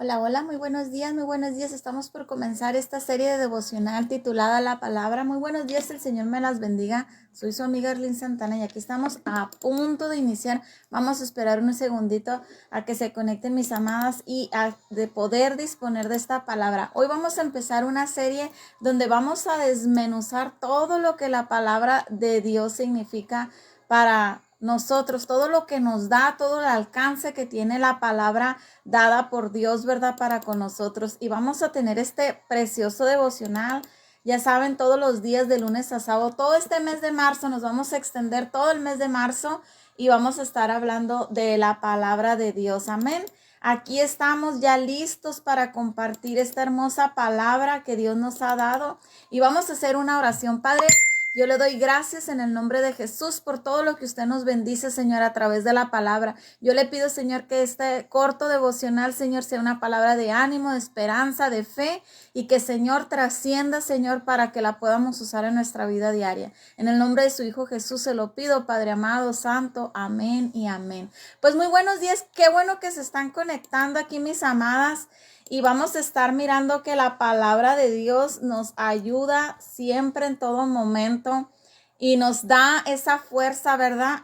Hola, hola, muy buenos días, muy buenos días. Estamos por comenzar esta serie de devocional titulada La Palabra. Muy buenos días, el Señor me las bendiga. Soy su amiga Arlene Santana y aquí estamos a punto de iniciar. Vamos a esperar un segundito a que se conecten mis amadas y de poder disponer de esta palabra. Hoy vamos a empezar una serie donde vamos a desmenuzar todo lo que la palabra de Dios significa para nosotros, todo lo que nos da, todo el alcance que tiene la palabra dada por Dios, ¿verdad? Para con nosotros. Y vamos a tener este precioso devocional. Ya saben, todos los días de lunes a sábado, todo este mes de marzo, nos vamos a extender todo el mes de marzo y vamos a estar hablando de la palabra de Dios. Amén. Aquí estamos ya listos para compartir esta hermosa palabra que Dios nos ha dado y vamos a hacer una oración. Padre, yo le doy gracias en el nombre de Jesús por todo lo que usted nos bendice, Señor, a través de la palabra. Yo le pido, Señor, que este corto devocional, Señor, sea una palabra de ánimo, de esperanza, de fe y que, Señor, trascienda, Señor, para que la podamos usar en nuestra vida diaria. En el nombre de su Hijo Jesús se lo pido, Padre amado, santo, amén y amén. Pues muy buenos días, qué bueno que se están conectando aquí, mis amadas. Y vamos a estar mirando que la palabra de Dios nos ayuda siempre en todo momento y nos da esa fuerza, ¿verdad?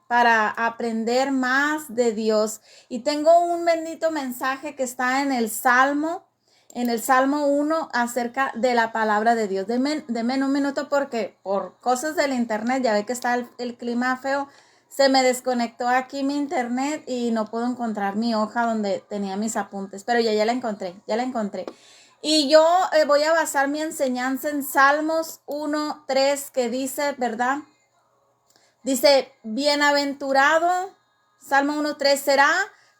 Para aprender más de Dios. Y tengo un bendito mensaje que está en el Salmo 1 acerca de la palabra de Dios. Deme un minuto porque por cosas del internet, ya ve que está el clima feo. Se me desconectó aquí mi internet y no puedo encontrar mi hoja donde tenía mis apuntes, pero ya la encontré. Y yo voy a basar mi enseñanza en Salmos 1:3 que dice, ¿verdad? Dice, bienaventurado, Salmo 1:3, será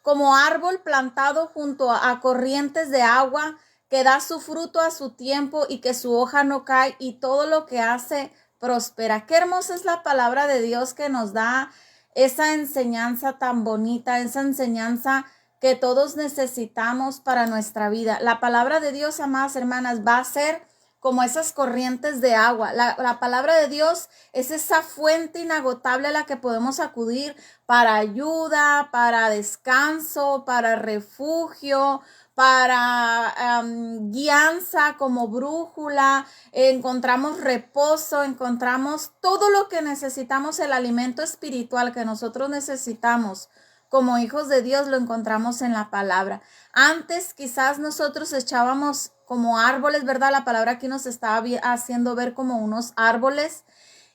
como árbol plantado junto a corrientes de agua, que da su fruto a su tiempo y que su hoja no cae y todo lo que hace prospera. Qué hermosa es la palabra de Dios que nos da esa enseñanza tan bonita, esa enseñanza que todos necesitamos para nuestra vida. La palabra de Dios, amadas hermanas, va a ser como esas corrientes de agua. La palabra de Dios es esa fuente inagotable a la que podemos acudir para ayuda, para descanso, para refugio, para guianza como brújula. Encontramos reposo, encontramos todo lo que necesitamos, el alimento espiritual que nosotros necesitamos como hijos de Dios, lo encontramos en la palabra. Antes quizás nosotros echábamos como árboles, ¿verdad? La palabra aquí nos está haciendo ver como unos árboles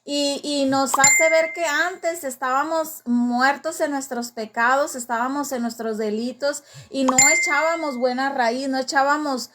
y nos hace ver que antes estábamos muertos en nuestros pecados, estábamos en nuestros delitos y no echábamos buena raíz, no echábamos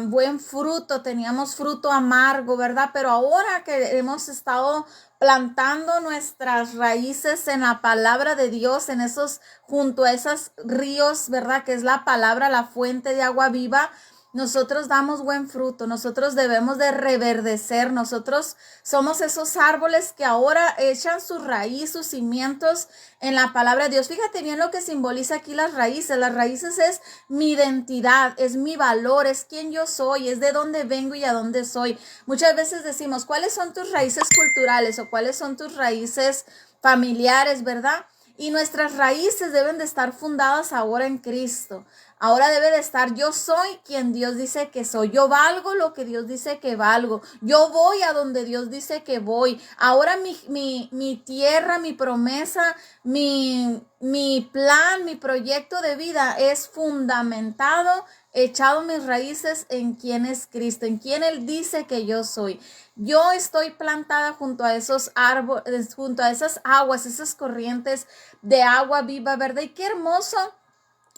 buen fruto, teníamos fruto amargo, ¿verdad? Pero ahora que hemos estado plantando nuestras raíces en la palabra de Dios, en esos, junto a esos ríos, ¿verdad? Que es la palabra, la fuente de agua viva. Nosotros damos buen fruto, nosotros debemos de reverdecer, nosotros somos esos árboles que ahora echan su raíz, sus cimientos en la palabra de Dios. Fíjate bien lo que simboliza aquí las raíces es mi identidad, es mi valor, es quién yo soy, es de dónde vengo y a dónde soy. Muchas veces decimos, ¿cuáles son tus raíces culturales o cuáles son tus raíces familiares, verdad? Y nuestras raíces deben de estar fundadas ahora en Cristo. Ahora debe de estar, yo soy quien Dios dice que soy. Yo valgo lo que Dios dice que valgo. Yo voy a donde Dios dice que voy. Ahora mi tierra, mi promesa, mi plan, mi proyecto de vida es fundamentado, echado mis raíces en quien es Cristo, en quien Él dice que yo soy. Yo estoy plantada junto a esos árboles, junto a esas aguas, esas corrientes de agua viva, ¿verdad? Y qué hermoso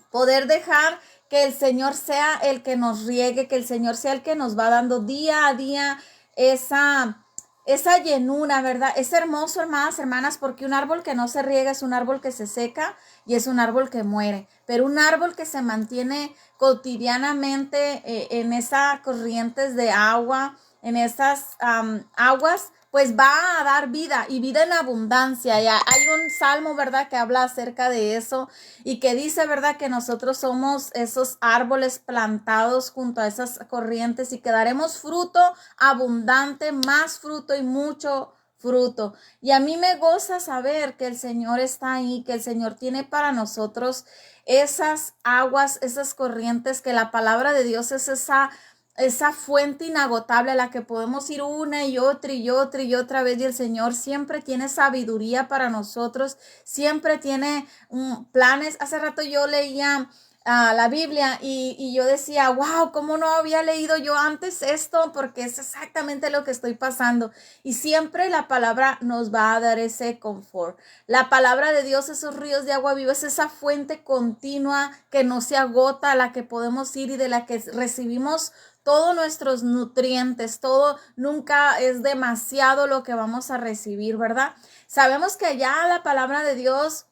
poder dejar que el Señor sea el que nos riegue, que el Señor sea el que nos va dando día a día esa llenura, ¿verdad? Es hermoso, hermanas, porque un árbol que no se riega es un árbol que se seca y es un árbol que muere. Pero un árbol que se mantiene cotidianamente en esas corrientes de agua, en esas aguas, pues va a dar vida y vida en abundancia. Y hay un salmo, ¿verdad?, que habla acerca de eso y que dice, ¿verdad?, que nosotros somos esos árboles plantados junto a esas corrientes y que daremos fruto abundante, más fruto y mucho fruto. Y a mí me goza saber que el Señor está ahí, que el Señor tiene para nosotros esas aguas, esas corrientes, que la palabra de Dios es esa fuente inagotable a la que podemos ir una y otra y otra y otra vez, y el Señor siempre tiene sabiduría para nosotros, siempre tiene planes. Hace rato yo leía la Biblia y yo decía, wow, ¿cómo no había leído yo antes esto? Porque es exactamente lo que estoy pasando. Y siempre la palabra nos va a dar ese confort. La palabra de Dios, esos ríos de agua viva, es esa fuente continua que no se agota, a la que podemos ir y de la que recibimos todos nuestros nutrientes. Todo, nunca es demasiado lo que vamos a recibir, ¿verdad? Sabemos que ya la palabra de Dios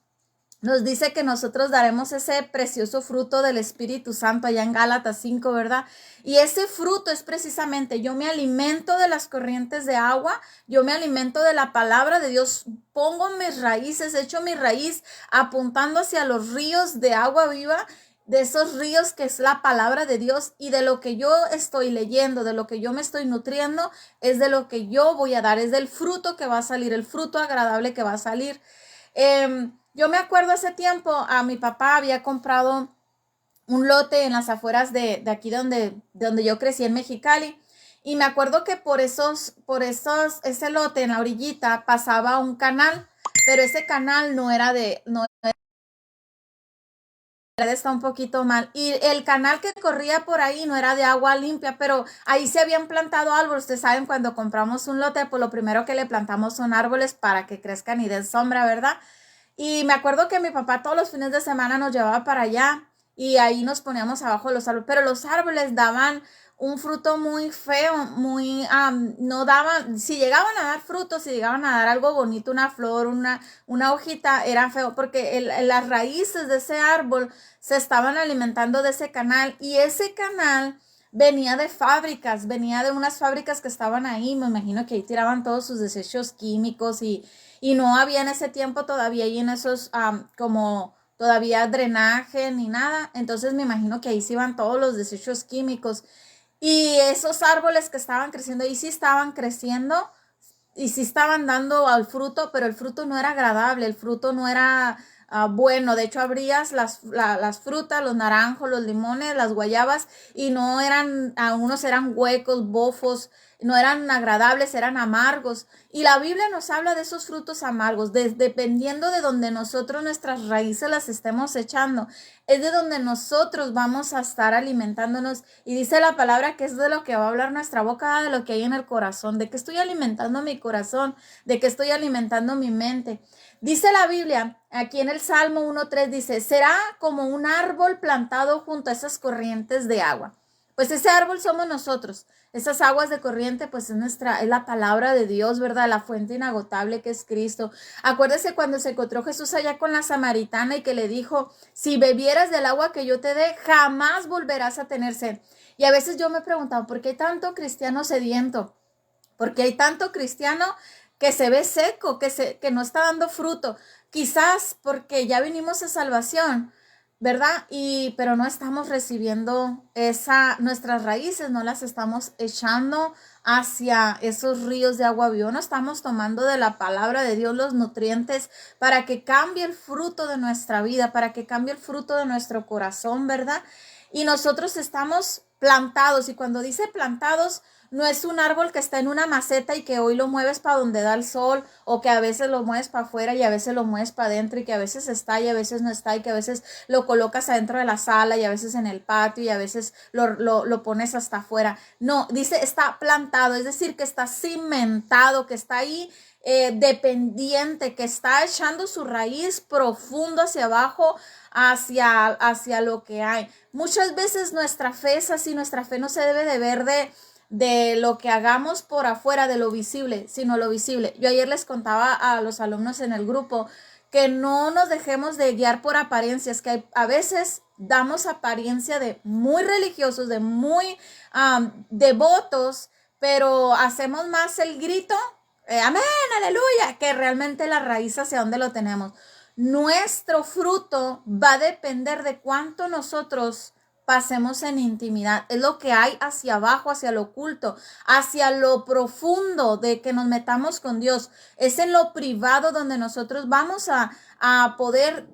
nos dice que nosotros daremos ese precioso fruto del Espíritu Santo allá en Gálatas 5, ¿verdad? Y ese fruto es precisamente, yo me alimento de las corrientes de agua, yo me alimento de la palabra de Dios, pongo mis raíces, echo mi raíz apuntando hacia los ríos de agua viva, de esos ríos que es la palabra de Dios, y de lo que yo estoy leyendo, de lo que yo me estoy nutriendo, es de lo que yo voy a dar, es del fruto que va a salir, el fruto agradable que va a salir. Yo me acuerdo hace tiempo, a mi papá había comprado un lote en las afueras de aquí donde yo crecí en Mexicali. Y me acuerdo que ese lote en la orillita pasaba un canal, pero ese canal no está un poquito mal. Y el canal que corría por ahí no era de agua limpia, pero ahí se habían plantado árboles. Ustedes saben, cuando compramos un lote, pues lo primero que le plantamos son árboles para que crezcan y den sombra, ¿verdad? Y me acuerdo que mi papá todos los fines de semana nos llevaba para allá y ahí nos poníamos abajo de los árboles, pero los árboles daban un fruto muy feo, no daban, si llegaban a dar frutos, si llegaban a dar algo bonito, una flor, una hojita, era feo, porque las raíces de ese árbol se estaban alimentando de ese canal, y ese canal venía de fábricas, venía de unas fábricas que estaban ahí. Me imagino que ahí tiraban todos sus desechos químicos, y no había en ese tiempo todavía ahí en esos como todavía drenaje ni nada. Entonces me imagino que ahí se iban todos los desechos químicos. Y esos árboles que estaban creciendo ahí sí estaban creciendo y sí estaban dando al fruto, pero el fruto no era agradable, el fruto no era bueno. De hecho, abrías las frutas, los naranjos, los limones, las guayabas, y no eran, algunos eran huecos, bofos, no eran agradables, eran amargos. Y la Biblia nos habla de esos frutos amargos, dependiendo de donde nosotros nuestras raíces las estemos echando, es de donde nosotros vamos a estar alimentándonos. Y dice la palabra que es de lo que va a hablar nuestra boca, de lo que hay en el corazón, de que estoy alimentando mi corazón, de que estoy alimentando mi mente. Dice la Biblia, aquí en el Salmo 1:3 dice, será como un árbol plantado junto a esas corrientes de agua. Pues ese árbol somos nosotros. Esas aguas de corriente, pues es la palabra de Dios, ¿verdad? La fuente inagotable que es Cristo. Acuérdese cuando se encontró Jesús allá con la samaritana y que le dijo, si bebieras del agua que yo te dé, jamás volverás a tener sed. Y a veces yo me he preguntado, ¿por qué hay tanto cristiano sediento? ¿Por qué hay tanto cristiano que se ve seco, que no está dando fruto? Quizás porque ya vinimos a salvación, ¿verdad? Pero no estamos recibiendo nuestras raíces, no las estamos echando hacia esos ríos de agua viva, no estamos tomando de la palabra de Dios los nutrientes para que cambie el fruto de nuestra vida, para que cambie el fruto de nuestro corazón, ¿verdad? Y nosotros estamos plantados, y cuando dice plantados, no es un árbol que está en una maceta y que hoy lo mueves para donde da el sol, o que a veces lo mueves para afuera y a veces lo mueves para adentro, y que a veces está y a veces no está, y que a veces lo colocas adentro de la sala y a veces en el patio y a veces lo pones hasta afuera. No, dice está plantado, es decir, que está cimentado, que está ahí dependiente, que está echando su raíz profundo hacia abajo, hacia lo que hay. Muchas veces nuestra fe es así, nuestra fe no se debe de ver de lo que hagamos por afuera, de lo visible, sino lo visible. Yo ayer les contaba a los alumnos en el grupo que no nos dejemos de guiar por apariencias, que a veces damos apariencia de muy religiosos, de muy devotos, pero hacemos más el grito, amén, aleluya, que realmente la raíz hacia dónde lo tenemos. Nuestro fruto va a depender de cuánto nosotros pasemos en intimidad. Es lo que hay hacia abajo, hacia lo oculto, hacia lo profundo de que nos metamos con Dios. Es en lo privado donde nosotros vamos a poder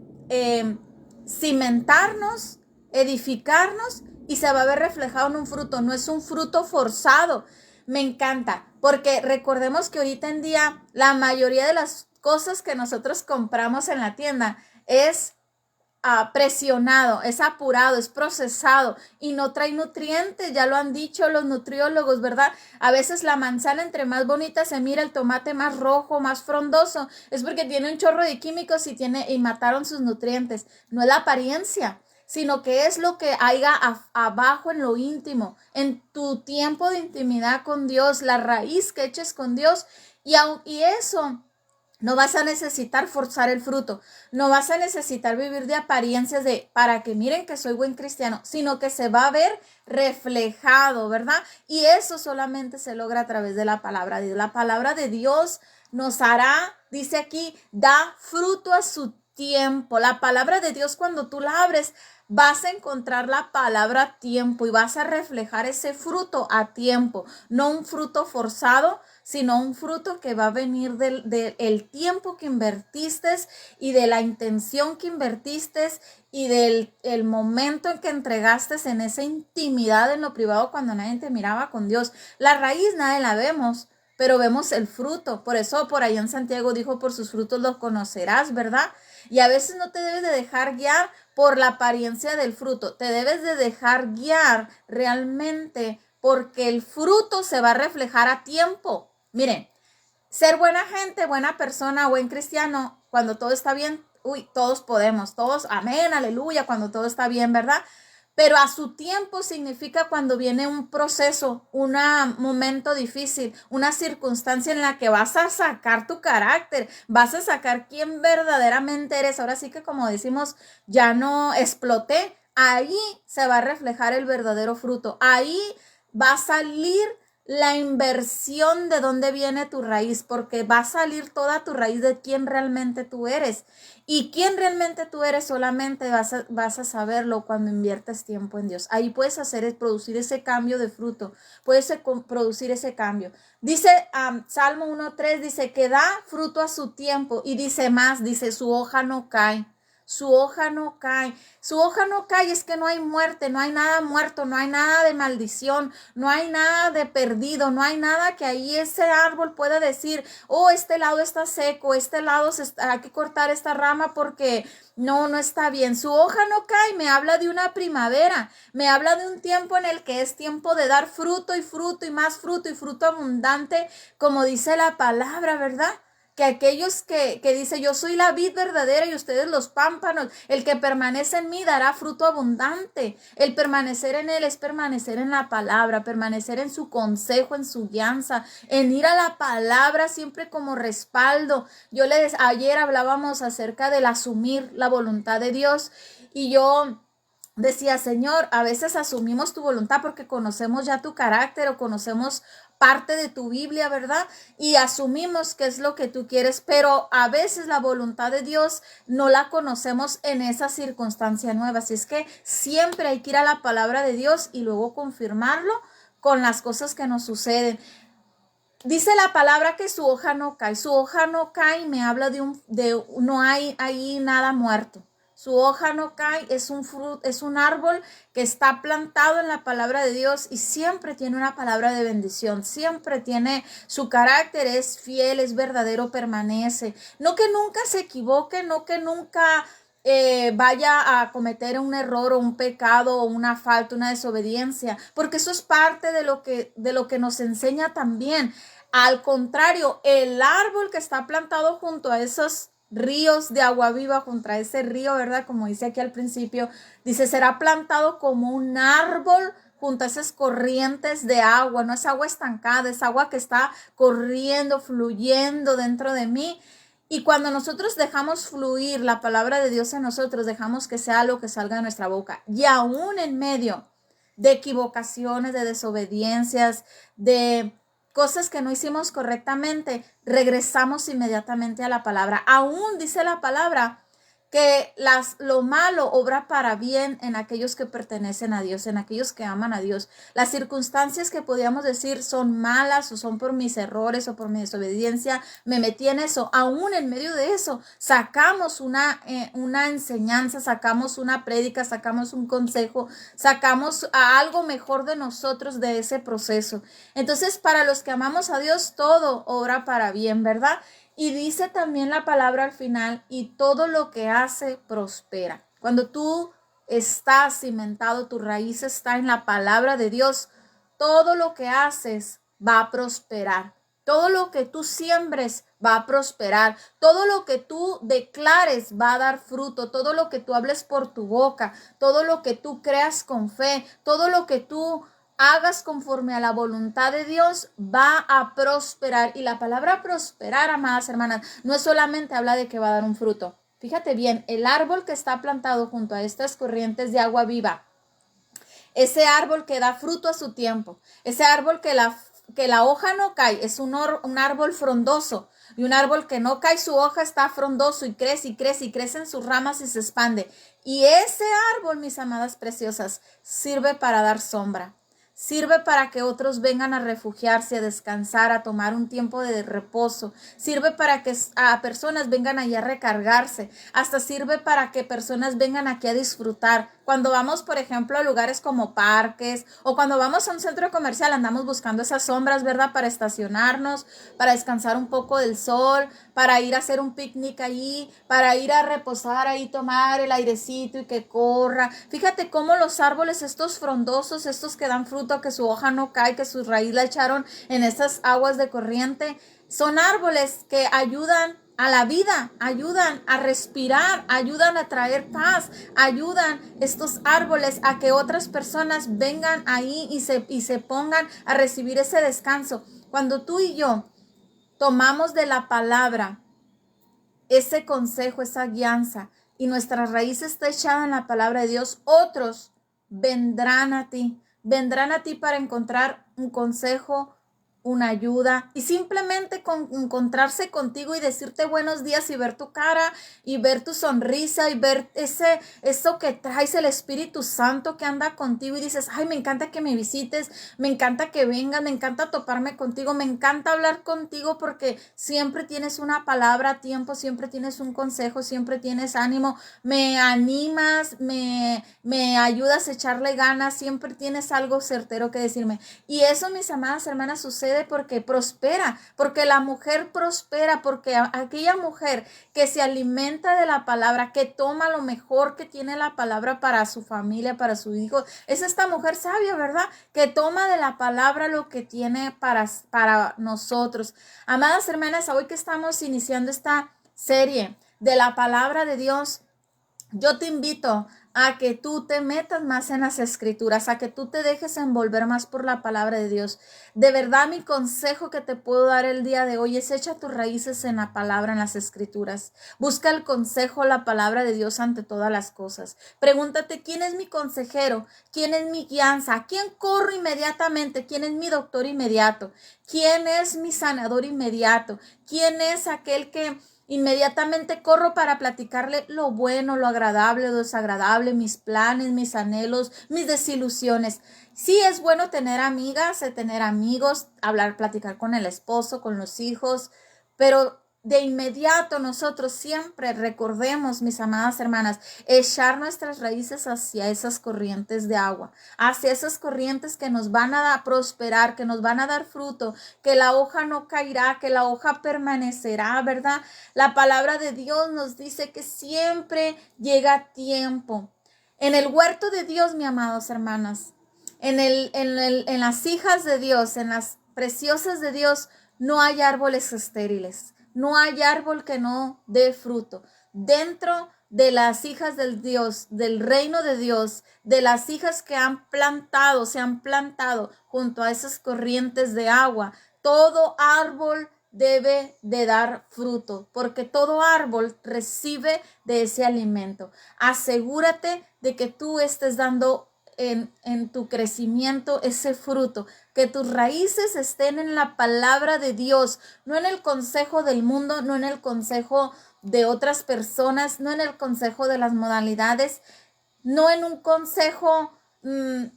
cimentarnos, edificarnos y se va a ver reflejado en un fruto. No es un fruto forzado. Me encanta, porque recordemos que ahorita en día la mayoría de las cosas que nosotros compramos en la tienda es presionado, es apurado, es procesado y no trae nutrientes, ya lo han dicho los nutriólogos, ¿verdad? A veces la manzana entre más bonita se mira, el tomate más rojo, más frondoso, es porque tiene un chorro de químicos y mataron sus nutrientes. No es la apariencia, sino que es lo que haya abajo en lo íntimo, en tu tiempo de intimidad con Dios, la raíz que eches con Dios y eso. No vas a necesitar forzar el fruto, no vas a necesitar vivir de apariencias para que miren que soy buen cristiano, sino que se va a ver reflejado, ¿verdad? Y eso solamente se logra a través de la palabra de Dios. La palabra de Dios nos hará, dice aquí, da fruto a su tiempo. La palabra de Dios, cuando tú la abres, vas a encontrar la palabra tiempo y vas a reflejar ese fruto a tiempo, no un fruto forzado, sino un fruto que va a venir del tiempo que invertiste y de la intención que invertiste y del el momento en que entregaste en esa intimidad en lo privado cuando nadie te miraba con Dios. La raíz nadie la vemos, pero vemos el fruto. Por eso por ahí en Santiago dijo, por sus frutos los conocerás, ¿verdad? Y a veces no te debes de dejar guiar por la apariencia del fruto, te debes de dejar guiar realmente porque el fruto se va a reflejar a tiempo. Miren, ser buena gente, buena persona, buen cristiano, cuando todo está bien, todos podemos, todos, amén, aleluya, cuando todo está bien, ¿verdad? Pero a su tiempo significa cuando viene un proceso, un momento difícil, una circunstancia en la que vas a sacar tu carácter, vas a sacar quién verdaderamente eres. Ahora sí que como decimos, ya no exploté, ahí se va a reflejar el verdadero fruto, ahí va a salir la inversión de dónde viene tu raíz, porque va a salir toda tu raíz de quién realmente tú eres. Y quién realmente tú eres solamente vas a saberlo cuando inviertes tiempo en Dios. Ahí puedes producir ese cambio de fruto, puedes producir ese cambio. Dice Salmo 1:3, dice que da fruto a su tiempo y dice más, dice su hoja no cae. Su hoja no cae, su hoja no cae, es que no hay muerte, no hay nada muerto, no hay nada de maldición, no hay nada de perdido, no hay nada que ahí ese árbol pueda decir, oh, este lado está seco, este lado hay que cortar esta rama porque no está bien. Su hoja no cae, me habla de una primavera, me habla de un tiempo en el que es tiempo de dar fruto y fruto y más fruto y fruto abundante, como dice la palabra, ¿verdad? Que aquellos que dice yo soy la vid verdadera y ustedes los pámpanos, el que permanece en mí dará fruto abundante. El permanecer en él es permanecer en la palabra, permanecer en su consejo, en su guianza, en ir a la palabra siempre como respaldo. Ayer hablábamos acerca del asumir la voluntad de Dios y yo decía, Señor, a veces asumimos tu voluntad porque conocemos ya tu carácter o conocemos parte de tu Biblia, ¿verdad? Y asumimos que es lo que tú quieres, pero a veces la voluntad de Dios no la conocemos en esa circunstancia nueva. Así es que siempre hay que ir a la palabra de Dios y luego confirmarlo con las cosas que nos suceden. Dice la palabra que su hoja no cae. Su hoja no cae, me habla no hay ahí nada muerto. Su hoja no cae, es un árbol que está plantado en la palabra de Dios y siempre tiene una palabra de bendición, siempre tiene su carácter, es fiel, es verdadero, permanece. No que nunca se equivoque, no que nunca vaya a cometer un error o un pecado o una falta, una desobediencia, porque eso es parte de lo que nos enseña también. Al contrario, el árbol que está plantado junto a esos ríos de agua viva, junto a ese río, ¿verdad? Como dice aquí al principio, dice, será plantado como un árbol junto a esas corrientes de agua, no es agua estancada, es agua que está corriendo, fluyendo dentro de mí. Y cuando nosotros dejamos fluir la palabra de Dios en nosotros, dejamos que sea lo que salga de nuestra boca. Y aún en medio de equivocaciones, de desobediencias, de cosas que no hicimos correctamente, regresamos inmediatamente a la palabra. Aún dice la palabra que lo malo obra para bien en aquellos que pertenecen a Dios, en aquellos que aman a Dios. Las circunstancias que podríamos decir son malas o son por mis errores o por mi desobediencia, me metí en eso. Aún en medio de eso, sacamos una enseñanza, sacamos una prédica, sacamos un consejo, sacamos algo mejor de nosotros de ese proceso. Entonces, para los que amamos a Dios, todo obra para bien, ¿verdad? Y dice también la palabra al final, y todo lo que hace prospera. Cuando tú estás cimentado, tu raíz está en la palabra de Dios, todo lo que haces va a prosperar. Todo lo que tú siembres va a prosperar. Todo lo que tú declares va a dar fruto. Todo lo que tú hables por tu boca, todo lo que tú creas con fe, todo lo que tú hagas conforme a la voluntad de Dios va a prosperar. Y la palabra prosperar, amadas hermanas, no es solamente habla de que va a dar un fruto. Fíjate bien, el árbol que está plantado junto a estas corrientes de agua viva, ese árbol que da fruto a su tiempo, ese árbol que la hoja no cae, es un árbol frondoso. Y un árbol que no cae su hoja está frondoso y crece y crece y crece en sus ramas y se expande. Y ese árbol, mis amadas preciosas, sirve para dar sombra. Sirve para que otros vengan a refugiarse, a descansar, a tomar un tiempo de reposo. Sirve para que a personas vengan allá a recargarse. Hasta sirve para que personas vengan aquí a disfrutar. Cuando vamos, por ejemplo, a lugares como parques o cuando vamos a un centro comercial, andamos buscando esas sombras, ¿verdad? Para estacionarnos, para descansar un poco del sol, para ir a hacer un picnic allí, para ir a reposar ahí, tomar el airecito y que corra. Fíjate cómo los árboles, estos frondosos, estos que dan fruto, que su hoja no cae, que su raíz la echaron en esas aguas de corriente, son árboles que ayudan a la vida, ayudan a respirar, ayudan a traer paz, ayudan estos árboles a que otras personas vengan ahí y se pongan a recibir ese descanso. Cuando tú y yo tomamos de la palabra ese consejo, esa guianza, y nuestra raíz está echada en la palabra de Dios, otros vendrán a ti para encontrar un consejo, una ayuda y simplemente encontrarse contigo y decirte buenos días y ver tu cara y ver tu sonrisa y ver eso que traes, el Espíritu Santo que anda contigo y dices, ay, me encanta que me visites, me encanta que vengas, me encanta toparme contigo, me encanta hablar contigo porque siempre tienes una palabra a tiempo, siempre tienes un consejo, siempre tienes ánimo, me animas, me ayudas a echarle ganas, siempre tienes algo certero que decirme. Y eso, mis amadas hermanas, sucede porque prospera, porque la mujer prospera, porque aquella mujer que se alimenta de la palabra, que toma lo mejor que tiene la palabra para su familia, para su hijo, es esta mujer sabia, ¿verdad? Que toma de la palabra lo que tiene para nosotros. Amadas hermanas, hoy que estamos iniciando esta serie de la palabra de Dios, yo te invito a que tú te metas más en las escrituras, a que tú te dejes envolver más por la palabra de Dios. De verdad, mi consejo que te puedo dar el día de hoy es echa tus raíces en la palabra, en las escrituras. Busca el consejo, la palabra de Dios ante todas las cosas. Pregúntate, ¿quién es mi consejero? ¿Quién es mi guianza? ¿A quién corro inmediatamente? ¿Quién es mi doctor inmediato? ¿Quién es mi sanador inmediato? ¿Quién es aquel que inmediatamente corro para platicarle lo bueno, lo agradable, lo desagradable, mis planes, mis anhelos, mis desilusiones? Sí es bueno tener amigas, tener amigos, hablar, platicar con el esposo, con los hijos, pero de inmediato nosotros siempre recordemos, mis amadas hermanas, echar nuestras raíces hacia esas corrientes de agua, hacia esas corrientes que nos van a prosperar, que nos van a dar fruto, que la hoja no caerá, que la hoja permanecerá, ¿verdad? La palabra de Dios nos dice que siempre llega tiempo. En el huerto de Dios, mis amadas hermanas, en las hijas de Dios, en las preciosas de Dios, no hay árboles estériles. No hay árbol que no dé fruto. Dentro de las hijas del Dios, del reino de Dios, de las hijas que se han plantado junto a esas corrientes de agua, todo árbol debe de dar fruto, porque todo árbol recibe de ese alimento. Asegúrate de que tú estés dando en tu crecimiento ese fruto, que tus raíces estén en la palabra de Dios, no en el consejo del mundo, no en el consejo de otras personas, no en el consejo de las modalidades, no en un consejo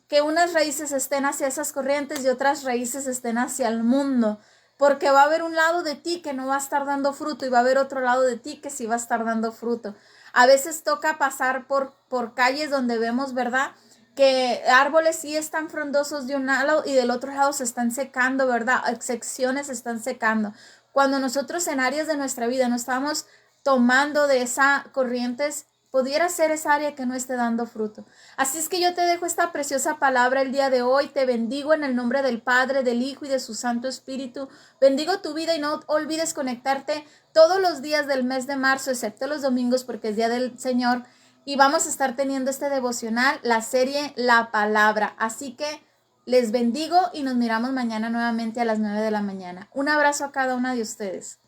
que unas raíces estén hacia esas corrientes y otras raíces estén hacia el mundo, porque va a haber un lado de ti que no va a estar dando fruto y va a haber otro lado de ti que sí va a estar dando fruto. A veces toca pasar por calles donde vemos, ¿verdad?, que árboles sí están frondosos de un lado y del otro lado se están secando, ¿verdad? Secciones se están secando. Cuando nosotros en áreas de nuestra vida no estamos tomando de esa corrientes, pudiera ser esa área que no esté dando fruto. Así es que yo te dejo esta preciosa palabra el día de hoy. Te bendigo en el nombre del Padre, del Hijo y de su Santo Espíritu. Bendigo tu vida y no olvides conectarte todos los días del mes de marzo, excepto los domingos porque es Día del Señor. Y vamos a estar teniendo este devocional, la serie La Palabra. Así que les bendigo y nos miramos mañana nuevamente a las 9 de la mañana. Un abrazo a cada una de ustedes.